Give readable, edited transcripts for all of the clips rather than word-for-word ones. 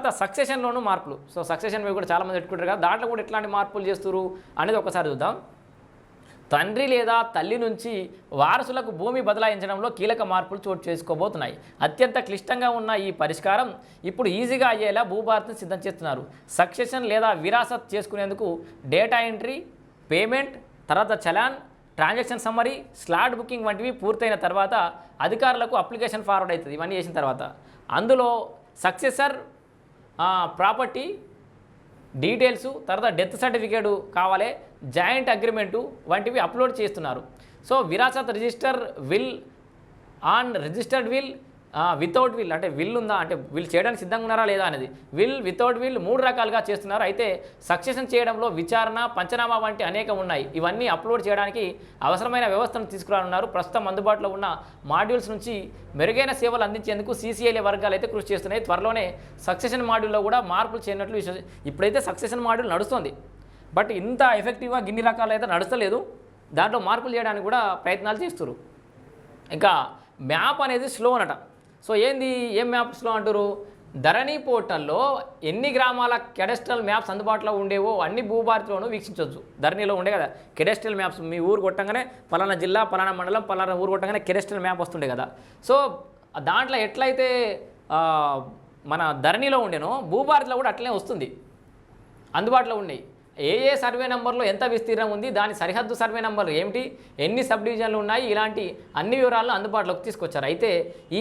తర్వాత సక్సెషన్లోనూ మార్పులు. So succession మీద కూడా చాలామంది పెట్టుకుంటారు కదా, దాంట్లో కూడా ఎట్లాంటి మార్పులు చేస్తారు అనేది ఒకసారి చూద్దాం. తండ్రి లేదా తల్లి నుంచి వారసులకు భూమి బదలాయించడంలో కీలక మార్పులు చోటు చేసుకోబోతున్నాయి. అత్యంత క్లిష్టంగా ఉన్న ఈ పరిష్కారం ఇప్పుడు ఈజీగా అయ్యేలా భూభారతిని సిద్ధం చేస్తున్నారు. సక్సెషన్ లేదా విరాసత్ చేసుకునేందుకు డేటా ఎంట్రీ, పేమెంట్, తర్వాత challan, transaction summary, slot booking వంటివి పూర్తయిన తర్వాత అధికారులకు అప్లికేషన్ ఫార్వర్డ్ అవుతుంది. ఇవన్నీ చేసిన తర్వాత అందులో సక్సెసర్ ప్రాపర్టీ డీటెయిల్స్, తర్వాత డెత్ సర్టిఫికేట్ కావాలి, జాయింట్ అగ్రిమెంటు వంటివి అప్లోడ్ చేస్తున్నారు. So Virasat register, will on registered will, without will అంటే విల్ ఉందా అంటే విల్ చేయడానికి సిద్ధంగా ఉన్నారా లేదా అనేది, విల్, వితౌట్ విల్ 3 రకాలుగా చేస్తున్నారు. అయితే సక్సెషన్ చేయడంలో విచారణ, పంచనామా వంటి అనేకం ఉన్నాయి. ఇవన్నీ అప్లోడ్ చేయడానికి అవసరమైన వ్యవస్థను తీసుకురానున్నారు. ప్రస్తుతం అందుబాటులో ఉన్న మాడ్యూల్స్ నుంచి మెరుగైన సేవలు అందించేందుకు CCILA వర్గాలు అయితే కృషి చేస్తున్నాయి. త్వరలోనే సక్సెషన్ మాడ్యూల్లో కూడా మార్పులు చేయనట్లు ఇప్పుడైతే సక్సెషన్ మాడ్యూల్ నడుస్తుంది, బట్ ఇంత ఎఫెక్టివ్గా గిన్ని రకాలు అయితే నడుస్తలేదు. దాంట్లో మార్పులు చేయడానికి కూడా ప్రయత్నాలు చేస్తున్నారు. ఇంకా మ్యాప్ అనేది స్లో అనట. సో ఏం మ్యాప్ స్లో అంటారు? ధరణి పోర్టల్లో ఎన్ని గ్రామాల కెడస్ట్రల్ మ్యాప్స్ అందుబాటులో ఉండేవో అన్ని భూభారతిలోనూ వీక్షించవచ్చు. ధరణిలో ఉండే కదా కెడస్ట్రల్ మ్యాప్స్, మీ ఊరు కొట్టంగానే పలానా జిల్లా, పలానా మండలం, పలానా ఊరు కొట్టంగానే కెడస్ట్రల్ మ్యాప్ వస్తుండే కదా. సో దాంట్లో ఎట్లయితే మన ధరణిలో ఉండేనో భూభారతిలో కూడా అట్లనే వస్తుంది, అందుబాటులో ఉన్నాయి. ఏ సర్వే నెంబర్లో ఎంత విస్తీర్ణం ఉంది, దాని సరిహద్దు సర్వే నెంబర్ ఏమిటి, ఎన్ని సబ్ డివిజన్లు ఉన్నాయి, ఇలాంటి అన్ని వివరాలను అందుబాటులోకి తీసుకొచ్చారు. అయితే ఈ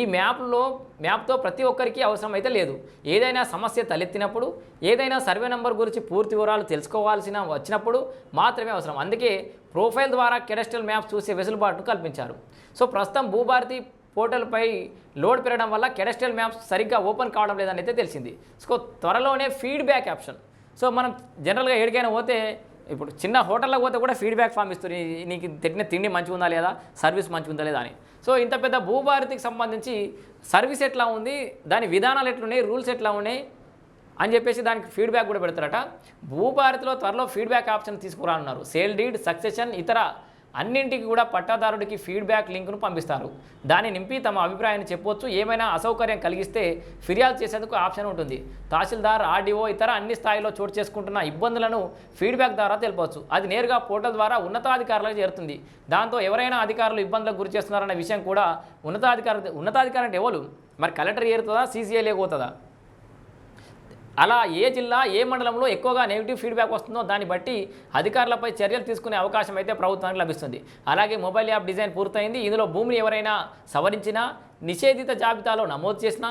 మ్యాప్తో ప్రతి ఒక్కరికి అవసరం అయితే లేదు. ఏదైనా సమస్య తలెత్తినప్పుడు, ఏదైనా సర్వే నెంబర్ గురించి పూర్తి వివరాలు వచ్చినప్పుడు మాత్రమే అవసరం. అందుకే ప్రొఫైల్ ద్వారా కెడస్ట్రల్ మ్యాప్స్ చూసే వెసులుబాటును కల్పించారు. సో ప్రస్తుతం భూభారతి పోర్టల్పై లోడ్ పెరగడం వల్ల కెడస్ట్రల్ మ్యాప్స్ సరిగ్గా ఓపెన్ కావడం లేదని అయితే తెలిసింది. సో త్వరలోనే ఫీడ్బ్యాక్ ఆప్షన్. సో మనం జనరల్గా ఎక్కడికైనా పోతే, ఇప్పుడు చిన్న హోటల్లోకి పోతే కూడా ఫీడ్బ్యాక్ ఫామ్ ఇస్తుంది, నీకు తిట్టిన తిండి మంచిగా ఉందా లేదా, సర్వీస్ మంచిగా ఉందా లేదా అని. సో ఇంత పెద్ద భూభారతికి సంబంధించి సర్వీస్ ఎట్లా ఉంది, దాని విధానాలు ఎట్లున్నాయి, రూల్స్ ఎట్లా ఉన్నాయి అని చెప్పేసి దానికి ఫీడ్బ్యాక్ కూడా పెడతారట. భూభారతిలో త్వరలో ఫీడ్బ్యాక్ ఆప్షన్ తీసుకురానున్నారు. సేల్ డీడ్, సక్సెషన్, ఇతర అన్నింటికి కూడా పట్టాదారుడికి ఫీడ్బ్యాక్ లింక్ను పంపిస్తారు. దాన్ని నింపి తమ అభిప్రాయాన్ని చెప్పవచ్చు. ఏమైనా అసౌకర్యం కలిగిస్తే ఫిర్యాదు చేసేందుకు ఆప్షన్ ఉంటుంది. తహసీల్దార్, RDO ఇతర అన్ని స్థాయిలో చోటు చేసుకుంటున్న ఇబ్బందులను ఫీడ్బ్యాక్ ద్వారా తెలుపవచ్చు. అది నేరుగా పోర్టల్ ద్వారా ఉన్నతాధికారులకు చేరుతుంది. దాంతో ఎవరైనా అధికారులు ఇబ్బందులకు గురి చేస్తున్నారన్న విషయం కూడా ఉన్నతాధికారి అంటే ఎవరు మరి, కలెక్టర్ చేరుతుందా, CCILA పోతుందా? అలా ఏ జిల్లా, ఏ మండలంలో ఎక్కువగా నెగిటివ్ ఫీడ్బ్యాక్ వస్తుందో దాన్ని బట్టి అధికారులపై చర్యలు తీసుకునే అవకాశం అయితే ప్రభుత్వానికి లభిస్తుంది. అలాగే మొబైల్ యాప్ డిజైన్ పూర్తయింది. ఇందులో భూమిని ఎవరైనా సవరించినా, నిషేధిత జాబితాలో నమోదు చేసినా,